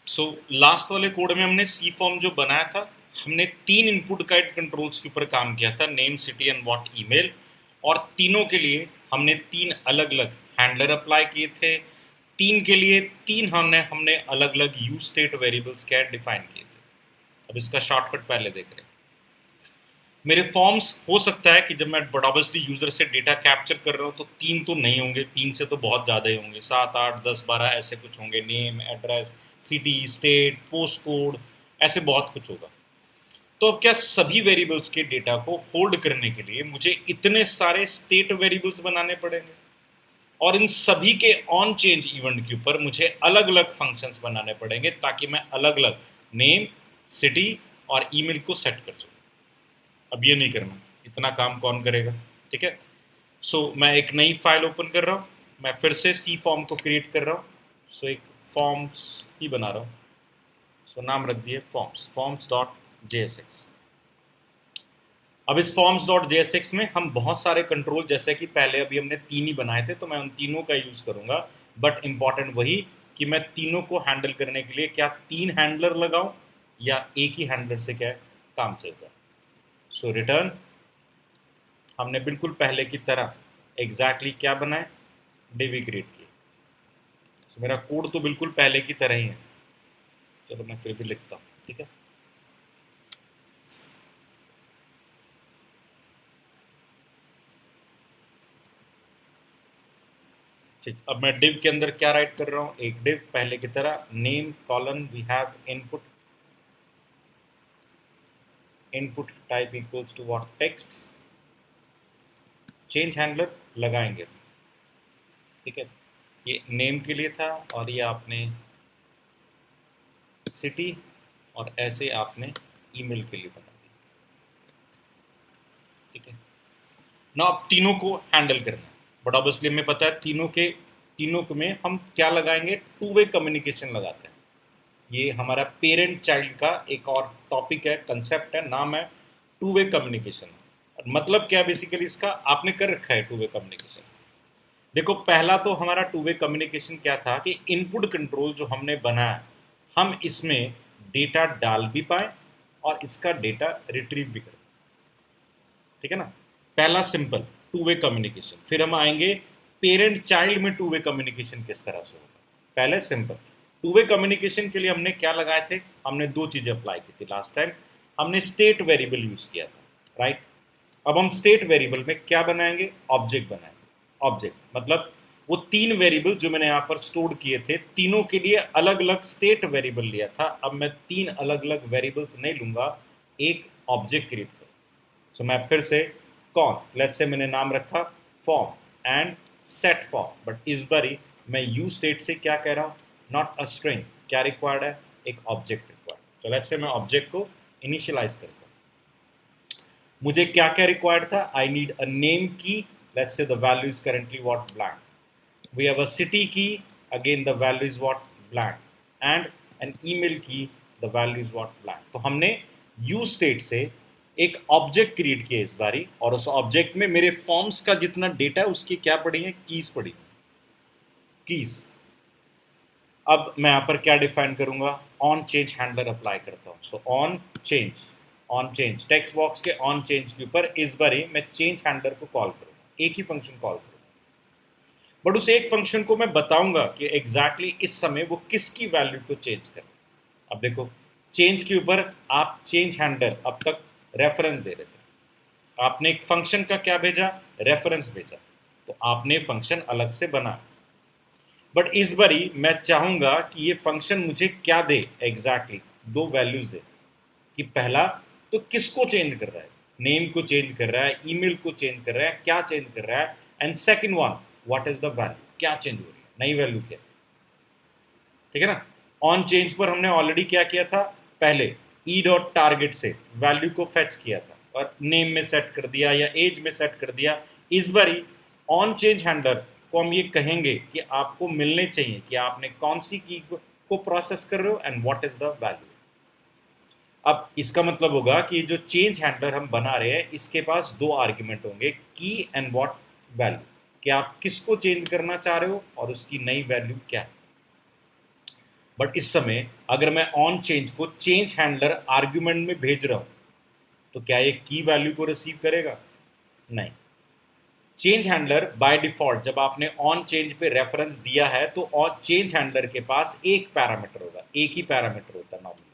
So last वाले code में हमने सी फॉर्म जो बनाया था, हमने 3 इनपुट गाइड कंट्रोल्स के ऊपर काम किया था, name, city and what email. और तीनों के लिए हमने 3 अलग अलग हैंडलर अप्लाई किए थे। 3 के लिए 3 हमने हमने अलग अलग यूज स्टेट वेरिएबल्स क्या डिफाइन किए थे। अब इसका शॉर्टकट पहले देख रहे हैं। मेरे फॉर्म्स हो सकता है कि जब मैं ऑब्वियसली यूजर से डेटा कैप्चर कर रहा हूँ तो 3 तो नहीं होंगे, 3 से तो बहुत ज़्यादा ही होंगे, 7, 8, 10, 12 ऐसे कुछ होंगे। Name, address, city, state, post code, ऐसे बहुत कुछ होगा। तो अब क्या सभी वेरिएबल्स के डेटा को होल्ड करने के लिए मुझे इतने सारे स्टेट वेरिएबल्स बनाने पड़ेंगे, और इन सभी के ऑन चेंज इवेंट के ऊपर मुझे अलग अलग फंक्शंस बनाने पड़ेंगे ताकि मैं अलग अलग नेम, सिटी और ईमेल को सेट कर सकूँ। अब ये नहीं करना, इतना काम कौन करेगा, ठीक है। सो मैं एक नई फाइल ओपन कर रहा हूँ, मैं फिर से सी फॉर्म को क्रिएट कर रहा हूँ। सो एक फॉर्म्स ही बना रहा हूँ। सो नाम रख दिए फॉर्म्स, फॉर्म्स डॉट JSX। अब इस फॉर्म्स डॉट JSX में हम बहुत सारे कंट्रोल, जैसे कि पहले अभी हमने 3 ही बनाए थे तो मैं उन तीनों का यूज़ करूँगा, बट इम्पॉर्टेंट वही कि मैं तीनों को हैंडल करने के लिए क्या 3 हैंडलर लगाऊं या एक ही हैंडलर से क्या काम चल जाए। सो रिटर्न, हमने बिल्कुल पहले की तरह एग्जैक्टली क्या बनाए, डिव क्रिएट किए। सो मेरा कोड तो बिल्कुल पहले की तरह ही है। चलो मैं फिर भी लिखता हूँ, ठीक है। ठीक, अब मैं डिव के अंदर क्या राइट कर रहा हूँ, एक डिव पहले की तरह, name colon we have input, input type equals to what, text. Change handler लगाएंगे, ठीक है। ये नेम के लिए था और ये आपने सिटी, और ऐसे आपने ईमेल के लिए बना दिया, ठीक है ना। अब तीनों को हैंडल करना है, बट ऑब्वियसली हमें पता है तीनों में हम क्या लगाएंगे, टू वे कम्युनिकेशन लगाते हैं। ये हमारा पेरेंट चाइल्ड का एक और टॉपिक है, कंसेप्ट है, नाम है टू वे कम्युनिकेशन। मतलब क्या बेसिकली इसका आपने कर रखा है टू वे कम्युनिकेशन। देखो पहला तो हमारा टू वे कम्युनिकेशन क्या था कि इनपुट कंट्रोल जो हमने बनाया, हम इसमें डेटा डाल भी पाए और इसका डेटा रिट्रीव भी करें, ठीक है ना। पहला सिंपल टू वे कम्युनिकेशन। फिर हम आएंगे पेरेंट चाइल्ड में टू वे कम्युनिकेशन किस तरह से होगा। पहले सिंपल टू वे कम्युनिकेशन के लिए हमने क्या लगाए थे, हमने 2 चीज़ें अप्लाई की थी लास्ट टाइम। हमने स्टेट वेरिएबल यूज़ किया था, राइट। अब हम स्टेट वेरिएबल में क्या बनाएंगे, ऑब्जेक्ट बनाएंगे। ऑब्जेक्ट मतलब वो 3 वेरिएबल जो मैंने यहाँ पर स्टोर किए थे, तीनों के लिए अलग अलग स्टेट वेरिएबल लिया था। अब मैं 3 अलग अलग वेरिएबल्स नहीं लूंगा, एक ऑब्जेक्ट क्रिएट करूँ। सो मैं फिर से कॉन्स्ट, लेट्स से मैंने नाम रखा form and set form, but इस बारी मैं यूज स्टेट से क्या कह रहा हूँ, नॉट अ स्ट्रिंग। क्या रिक्वायर्ड है, एक ऑब्जेक्ट रिक्वायर्ड। तो लेट्स से मैं ऑब्जेक्ट को इनिशियलाइज करता हूँ। मुझे क्या क्या रिक्वायर्ड था, I need a name key, let's say the value is currently what, blank. We have a city key, again the value is what, blank. And an email key, the value is what, blank. तो हमने use state से एक object create किया इस बारी, और उस object में मेरे फॉर्म्स का जितना डेटा है उसकी क्या पड़ी है, कीज पड़ी, कीज। अब मैं यहाँ पर क्या डिफाइन करूंगा, ऑन चेंज हैंडलर अप्लाई करता हूँ। So on change text box के ऑन चेंज के ऊपर इस बारी मैं चेंज हैंडलर को कॉल करूंगा, एक ही फंक्शन कॉल करूंगा, बट उस एक फंक्शन को मैं बताऊंगा कि एग्जैक्टली इस समय वो किसकी वैल्यू को चेंज करे। अब देखो चेंज के ऊपर आप चेंज हैंडलर अब तक रेफरेंस दे रहे थे, आपने एक फंक्शन का क्या भेजा, रेफरेंस भेजा, तो आपने फंक्शन अलग से बना। बट इस बारी मैं चाहूंगा कि ये फंक्शन मुझे क्या दे, एग्जैक्टली दो वैल्यूज दे। कि पहला तो किसको चेंज कर रहा है, नेम को चेंज कर रहा है, ईमेल को चेंज कर रहा है, क्या चेंज कर रहा है। And second one, what is the value, क्या चेंज हो रही है, नई वैल्यू क्या, ठीक है ना। ऑन चेंज पर हमने ऑलरेडी क्या किया था, पहले ई डॉट टारगेट से वैल्यू को फेच किया था और नेम में सेट कर दिया या एज में सेट कर दिया। इस बारी ऑन चेंज हैंडलर को हम ये कहेंगे कि आपको मिलने चाहिए कि आपने कौन सी की को प्रोसेस कर रहे हो and what is the value. अब इसका मतलब होगा कि जो चेंज हैंडलर हम बना रहे हैं इसके पास 2 आर्ग्यूमेंट होंगे, की एंड व्हाट वैल्यू, कि आप किसको चेंज करना चाह रहे हो और उसकी नई वैल्यू क्या है। बट इस समय अगर मैं ऑन चेंज को चेंज हैंडलर आर्ग्यूमेंट में भेज रहा हूं तो क्या ये की वैल्यू को रिसीव करेगा? नहीं। चेंज हैंडलर बाय डिफॉल्ट जब आपने ऑन चेंज पे रेफरेंस दिया है तो ऑन चेंज हैंडलर के पास एक पैरामीटर होगा, एक ही पैरामीटर होता है नॉर्मली।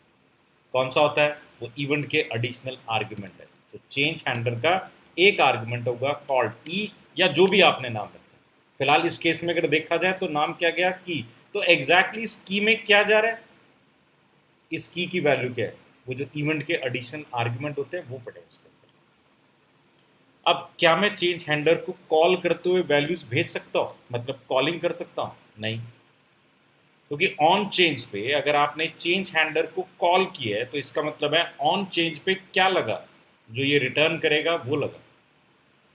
कौन सा होता है? वो इवेंट के एडिशनल आर्ग्यूमेंट है। तो चेंज हैंडलर का एक आर्ग्यूमेंट होगा कॉल्ड ई, या जो भी आपने नाम रखा। फिलहाल इस केस में अगर देखा जाए तो नाम क्या गया? की। तो एग्जैक्टली इस की में क्या जा रहा है? इस की वैल्यू क्या है? वो जो इवेंट के एडिशनल आर्ग्यूमेंट होते हैं वो पड़े इसके अंदर। अब क्या मैं चेंज हैंडलर को कॉल करते हुए वैल्यूज भेज सकता हूँ, मतलब कॉलिंग कर सकता हूँ? नहीं, क्योंकि ऑन चेंज पे अगर आपने चेंज हैंडलर को कॉल किया है तो इसका मतलब है ऑन चेंज पे क्या लगा, जो ये रिटर्न करेगा वो लगा।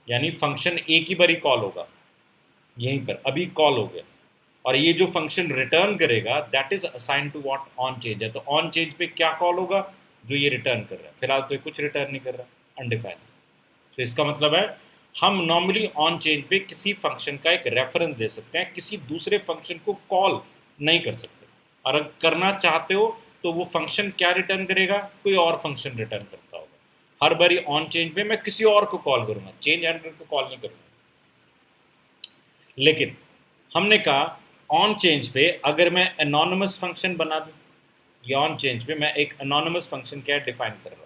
यानी फंक्शन एक ही बारी कॉल होगा, यहीं पर अभी कॉल हो गया, और ये जो फंक्शन रिटर्न करेगा that is assign to what on change है। तो ऑन चेंज पे क्या कॉल होगा? जो ये रिटर्न कर रहा है। फिलहाल तो ये कुछ रिटर्न नहीं कर रहा, अनडिफाइंड। तो इसका मतलब है हम नॉर्मली ऑन चेंज पे किसी फंक्शन का एक रेफरेंस दे सकते हैं, किसी दूसरे फंक्शन को कॉल नहीं कर सकते। और अगर करना चाहते हो तो वो फंक्शन क्या रिटर्न करेगा? कोई और फंक्शन रिटर्न करता होगा। हर बारी ऑन चेंज पे मैं किसी और को कॉल करूंगा, चेंज हैंडलर को कॉल नहीं करूंगा। लेकिन हमने कहा ऑन चेंज पे अगर मैं एनोनिमस फंक्शन बना दूं, या ऑन चेंज पे मैं एक एनोनिमस फंक्शन क्या डिफाइन कर रहा हूं,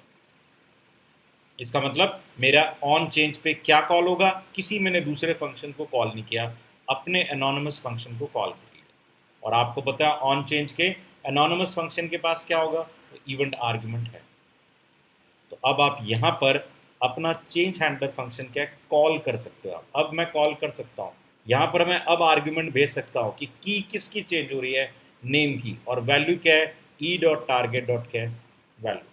इसका मतलब मेरा ऑन चेंज पे क्या कॉल होगा? किसी मैंने दूसरे फंक्शन को कॉल नहीं किया, अपने एनोनिमस फंक्शन को कॉल कर लिया। और आपको पता है ऑन चेंज के एनोनिमस फंक्शन के पास क्या होगा? इवेंट आर्ग्यूमेंट है। तो अब आप यहाँ पर अपना चेंज हैंडलर फंक्शन क्या कॉल कर सकते हो। अब मैं कॉल कर सकता हूँ, यहाँ पर मैं अब आर्ग्यूमेंट भेज सकता हूँ कि की किसकी चेंज हो रही है? नेम की। और वैल्यू क्या है? ई डॉट टारगेट डॉट क्या है? वैल्यू।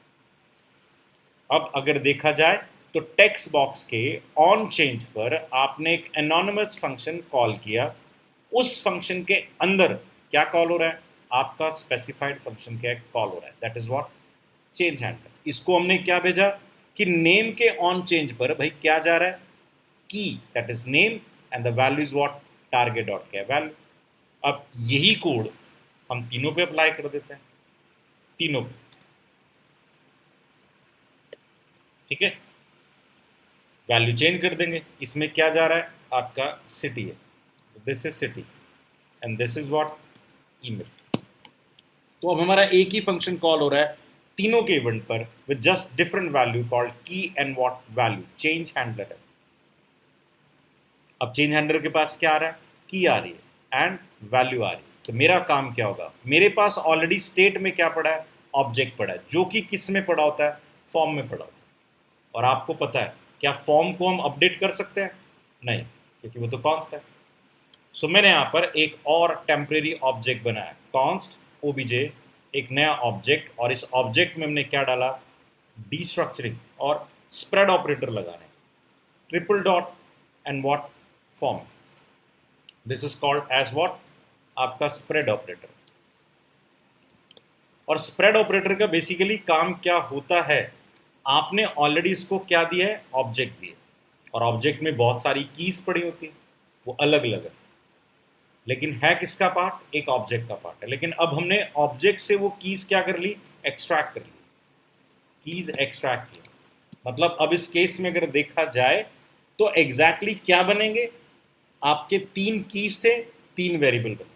अब अगर देखा जाए तो टेक्स्ट बॉक्स के ऑन चेंज पर आपने एक एनोनिमस फंक्शन कॉल किया, उस फंक्शन के अंदर क्या कॉल हो रहा है? आपका स्पेसिफाइड फंक्शन क्या कॉल हो रहा है? That is what change handler. इसको हमने क्या भेजा कि नेम के ऑन चेंज पर भाई क्या जा रहा है? की, that is name, and the value is what target dot क्या वैल्यू। अब यही कोड हम तीनों पे अप्लाई कर देते हैं, तीनों पे। ठीक है, वैल्यू चेंज कर देंगे। इसमें क्या जा रहा है? आपका सिटी है, this is city, and this is what email. तो अब हमारा एक ही फंक्शन कॉल हो रहा है तीनों के इवेंट पर with just different value called key and what value. Change handler है। अब चेंज हैंडलर के पास क्या आ रहा है? की आ रही है एंड वैल्यू आ रही है। तो मेरा काम क्या होगा? मेरे पास ऑलरेडी स्टेट में क्या पड़ा है? ऑब्जेक्ट पड़ा है, जो कि किस में पड़ा होता है? फॉर्म में पड़ा होता है। और आपको पता है क्या फॉर्म को हम अपडेट कर सकते हैं? नहीं, क्योंकि वो तो कॉन्स्ट है। सो मैंने यहाँ पर एक और टेम्परेरी ऑब्जेक्ट बनाया, कॉन्स्ट ओबीजे, एक नया ऑब्जेक्ट। और इस ऑब्जेक्ट में हमने क्या डाला? डीस्ट्रक्चरिंग और स्प्रेड ऑपरेटर लगाने, triple dot and what form. This is called as what आपका स्प्रेड ऑपरेटर। और स्प्रेड ऑपरेटर का बेसिकली काम क्या होता है? आपने ऑलरेडी इसको क्या दिया है? ऑब्जेक्ट दिए, और ऑब्जेक्ट में बहुत सारी कीज पड़ी होती है, वो अलग अलग है, लेकिन है किसका पार्ट? एक ऑब्जेक्ट का पार्ट है। लेकिन अब हमने ऑब्जेक्ट से वो कीज क्या कर ली? एक्सट्रैक्ट कर ली, कीज एक्सट्रैक्ट की। मतलब अब इस केस में अगर देखा जाए तो एग्जैक्टली क्या बनेंगे? आपके तीन कीज थे, तीन वेरिएबल बने,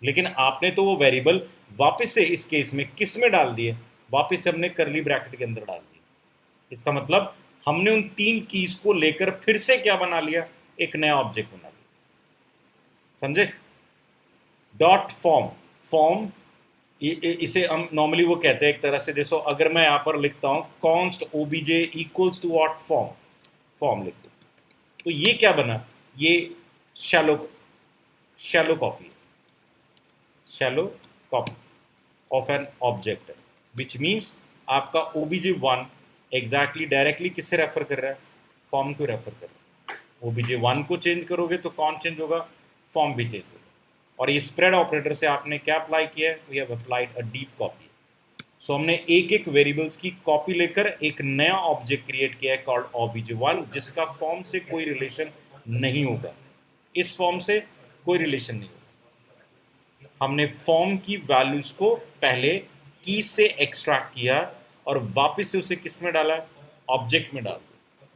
लेकिन आपने तो वो वेरिएबल वापस से इस केस में किस में डाल दिए? वापस से हमने करली ब्रैकेट के अंदर डाल दिए। इसका मतलब हमने उन तीन कीज को लेकर फिर से क्या बना लिया? एक नया ऑब्जेक्ट बना लिया। समझे? डॉट फॉर्म, फॉर्म इसे हम नॉर्मली वो कहते हैं एक तरह से, जैसो अगर मैं यहाँ पर लिखता हूँ const OBJ equals to what form, form लिख दो, तो ये क्या बना? ये shallow shallow copy, shallow copy of an object, which means आपका ओबीजे वन एग्जैक्टली डायरेक्टली किससे रेफर कर रहा है? फॉर्म को रेफर कर रहा है। ओबीजे वन को चेंज करोगे तो कौन चेंज होगा? फॉर्म भी चेंज होगा। और ये स्प्रेड ऑपरेटर से आपने क्या अप्लाई किया है? We have applied a deep copy. So हमने एक एक वेरिएबल्स की कॉपी लेकर एक नया ऑब्जेक्ट क्रिएट किया है कॉल्ड ओबीजे1, जिसका फॉर्म से कोई रिलेशन नहीं होगा, इस फॉर्म से कोई रिलेशन नहीं होगा। हमने फॉर्म की वैल्यूज को पहले की से एक्सट्रैक्ट किया और वापस से उसे किस में डाला, ऑब्जेक्ट में डाल दिया,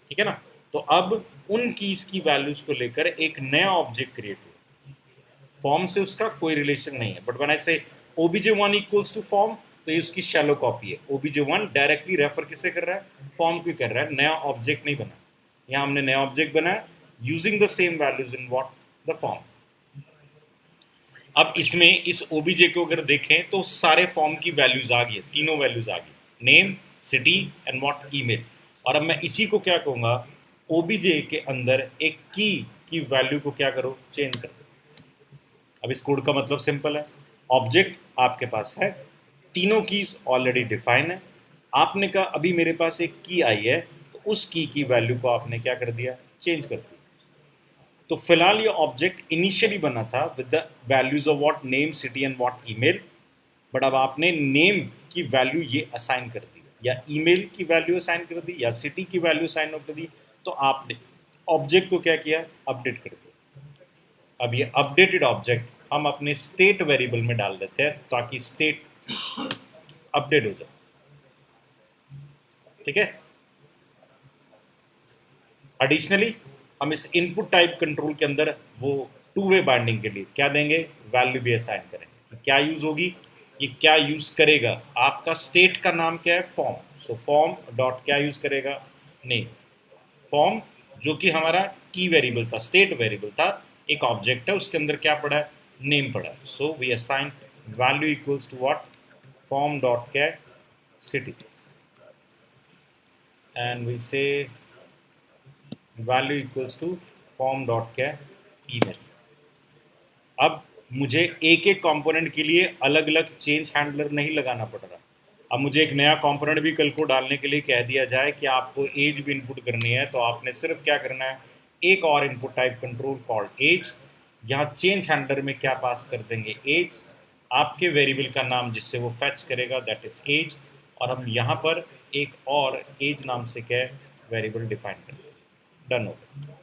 ठीक है ना। तो अब उन कीज की वैल्यूज को लेकर एक नया ऑब्जेक्ट क्रिएट हुआ, फॉर्म से उसका कोई रिलेशन नहीं है, बट व्हेन आई से obj1 इक्वल्स टू फॉर्म, तो ये उसकी शैलो कॉपी है। obj1 डायरेक्टली रेफर किसे कर रहा है, फॉर्म को कर रहा है, नया ऑब्जेक्ट नहीं बना। यहाँ हमने नया ऑब्जेक्ट बनाया using the same values in what, the form. अब इसमें इस ओबीजे को अगर देखें तो सारे फॉर्म की वैल्यूज आ गई, तीनों वैल्यूज आ गई, name, city and what, email. और अब मैं इसी को क्या कहूँगा, ओबीजे के अंदर एक की वैल्यू को क्या करो, चेंज कर दो। अब इस कोड का मतलब सिंपल है, ऑब्जेक्ट आपके पास है, तीनों कीज ऑलरेडी डिफाइन है, आपने कहा अभी मेरे पास एक की आई है, तो उस की वैल्यू को आपने क्या कर दिया, चेंज कर दिया। तो फिलहाल ये ऑब्जेक्ट इनिशियली बना था with the values of what, name, city and what, email. But अब आपने नेम की वैल्यू ये असाइन कर दी, या ईमेल की वैल्यू असाइन कर दी, या सिटी की वैल्यू असाइन कर दी, तो आपने ऑब्जेक्ट को क्या किया, अपडेट कर दिया। अब ये अपडेटेड ऑब्जेक्ट हम अपने स्टेट वेरिएबल में डाल देते हैं ताकि स्टेट अपडेट हो जाए, ठीक है। एडिशनली हम इस इनपुट टाइप कंट्रोल के अंदर वो टू वे बाइंडिंग के लिए क्या देंगे, वैल्यू भी असाइन करेंगे। क्या यूज होगी, ये क्या यूज करेगा, आपका स्टेट का नाम क्या है, फॉर्म। सो फॉर्म डॉट क्या यूज करेगा, नेम। फॉर्म जो कि हमारा की वेरिएबल था, स्टेट वेरिएबल था, एक ऑब्जेक्ट है, उसके अंदर क्या पड़ा है, नेम पड़ा है। So we assign value equals to what, form dot क्या, city, and we say value equals to form dot क्या, ईमेल। अब मुझे एक एक कंपोनेंट के लिए अलग अलग चेंज हैंडलर नहीं लगाना पड़ रहा। अब मुझे एक नया कंपोनेंट भी कल को डालने के लिए कह दिया जाए कि आपको एज भी इनपुट करनी है, तो आपने सिर्फ क्या करना है, एक और input type control called as, यहाँ चेंज हैंडलर में क्या पास कर देंगे, एज, आपके वेरिएबल का नाम जिससे वो फैच करेगा दैट इज एज, और हम यहाँ पर एक और एज नाम से क्या वेरिएबल डिफाइन कर देंगे, डन हो गया।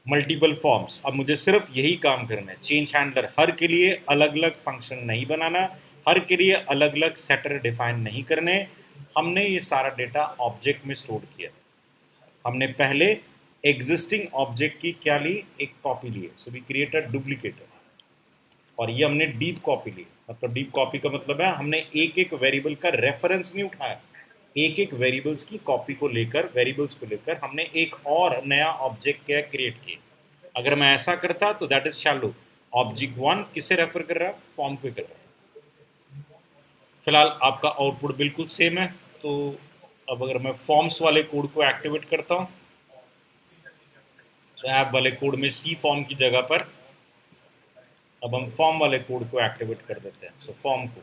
मल्टीपल फॉर्म्स, अब मुझे सिर्फ यही काम करना है, चेंज हैंडलर हर के लिए अलग अलग फंक्शन नहीं बनाना, हर के लिए अलग अलग सेटर डिफाइन नहीं करने। हमने ये सारा डेटा ऑब्जेक्ट में स्टोर किया, हमने पहले एग्जिस्टिंग ऑब्जेक्ट की क्या ली, एक कॉपी ली, so we create a duplicator, और ये हमने डीप कॉपी ली। मतलब डीप कॉपी का मतलब है हमने एक एक वेरिएबल का रेफरेंस नहीं उठाया, एक एक वेरिएबल्स की कॉपी को लेकर, वेरिएबल्स को लेकर हमने एक और नया ऑब्जेक्ट क्या क्रिएट किया। अगर मैं ऐसा करता तो that is shallow, object one किसे रेफर कर रहा है, फॉर्म को कर रहा है। फिलहाल आपका आउटपुट बिल्कुल सेम है, तो अब अगर मैं फॉर्म्स वाले कोड को एक्टिवेट करता हूँ, तो ऐप वाले कोड में सी फॉर्म की जगह पर अब हम फॉर्म वाले कोड को एक्टिवेट कर देते हैं। सो फॉर्म को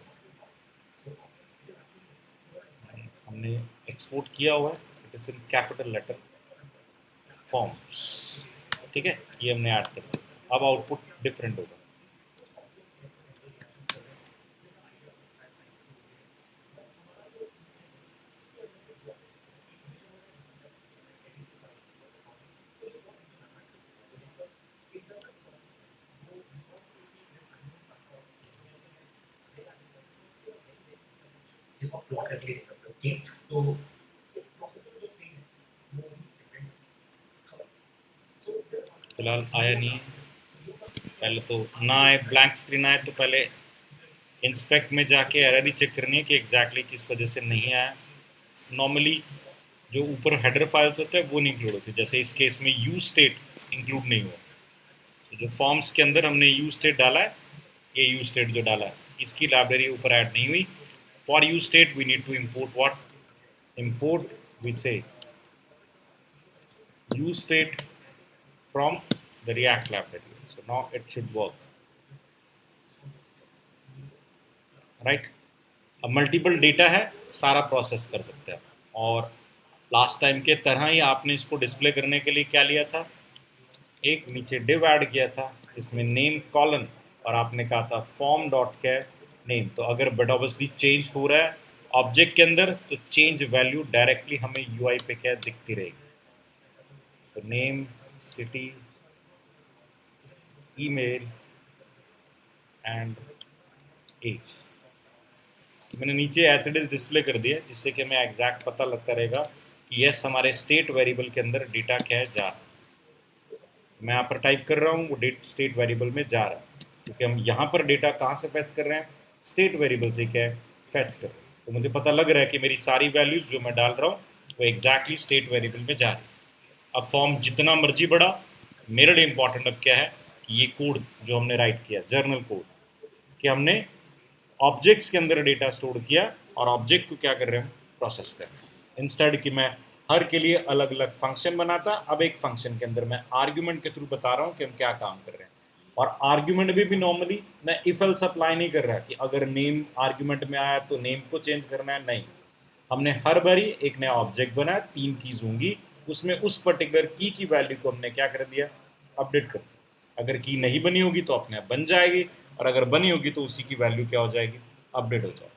हमने एक्सपोर्ट किया हुआ है, it is in capital letter, forms, ठीक है, ये हमने ऐड कर दिया। अब आउटपुट डिफरेंट होगा। फिलहाल आया नहीं है, पहले तो ना आए, ब्लैंक स्क्रीन आए तो पहले इंस्पेक्ट में जाके एरर ही चेक करनी है कि एग्जैक्टली किस वजह से नहीं आया। नॉर्मली जो ऊपर हेडर फाइल्स होते हैं वो नहीं इंक्लूड होते, जैसे इस केस में यू स्टेट इंक्लूड नहीं हुआ। तो जो फॉर्म्स के अंदर हमने यू स्टेट डाला है, ये यू स्टेट जो डाला है इसकी लाइब्रेरी ऊपर ऐड नहीं हुई। For useState we need to import what, import we say useState from the React library. So now it should work, right? अब मल्टीपल डेटा है, सारा प्रोसेस कर सकते हैं। और लास्ट टाइम के तरह ही आपने इसको डिस्प्ले करने के लिए क्या लिया था, एक नीचे डिव ऐड किया था जिसमें नेम कॉलन, और आपने कहा था फॉर्म डॉट क्या नेम। तो अगर बट ऑब्वियसली चेंज हो रहा है ऑब्जेक्ट के अंदर, तो चेंज वैल्यू डायरेक्टली हमें यूआई पे क्या दिखती रहेगी। तो name, city, email, and age. मैंने नीचे एज इट इज डिस्प्ले कर दिया जिससे कि हमें एग्जैक्ट पता लगता रहेगा कि यस हमारे स्टेट वेरिएबल के अंदर डेटा क्या है जा रहा है। मैं यहाँ पर टाइप कर रहा हूँ वो डेट स्टेट वेरिएबल में जा रहा है क्योंकि हम यहाँ पर डेटा कहाँ से फैच कर रहे हैं, स्टेट वेरिएबल से क्या है फैच कर रहे हैं। तो मुझे पता लग रहा है कि मेरी सारी वैल्यूज जो मैं डाल रहा हूँ वो एग्जैक्टली स्टेट वेरिएबल में जा रही है। अब फॉर्म जितना मर्जी बड़ा, मेरे लिए इंपॉर्टेंट अब क्या है कि ये कोड जो हमने राइट किया जर्नल कोड, कि हमने ऑब्जेक्ट्स के अंदर डेटा स्टोर किया और ऑब्जेक्ट को क्या कर रहे हैं, प्रोसेस कर रहे हैं। इंस्टेड कि मैं हर के लिए अलग अलग फंक्शन बनाता, अब एक फंक्शन के अंदर मैं आर्ग्यूमेंट के थ्रू बता रहा हूँ कि हम क्या काम कर रहे हैं। और आर्ग्यूमेंट भी नॉर्मली मैं इफ एल्स अप्लाई नहीं कर रहा कि अगर नेम आर्ग्यूमेंट में आया तो नेम को चेंज करना है, नहीं। हमने हर बारी एक नया ऑब्जेक्ट बनाया, 3 कीज होंगी उसमें, उस पर्टिकुलर की वैल्यू को हमने क्या कर दिया, अपडेट कर दिया। अगर की नहीं बनी होगी तो अपने आप बन जाएगी, और अगर बनी होगी तो उसी की वैल्यू क्या हो जाएगी, अपडेट हो जाएगी।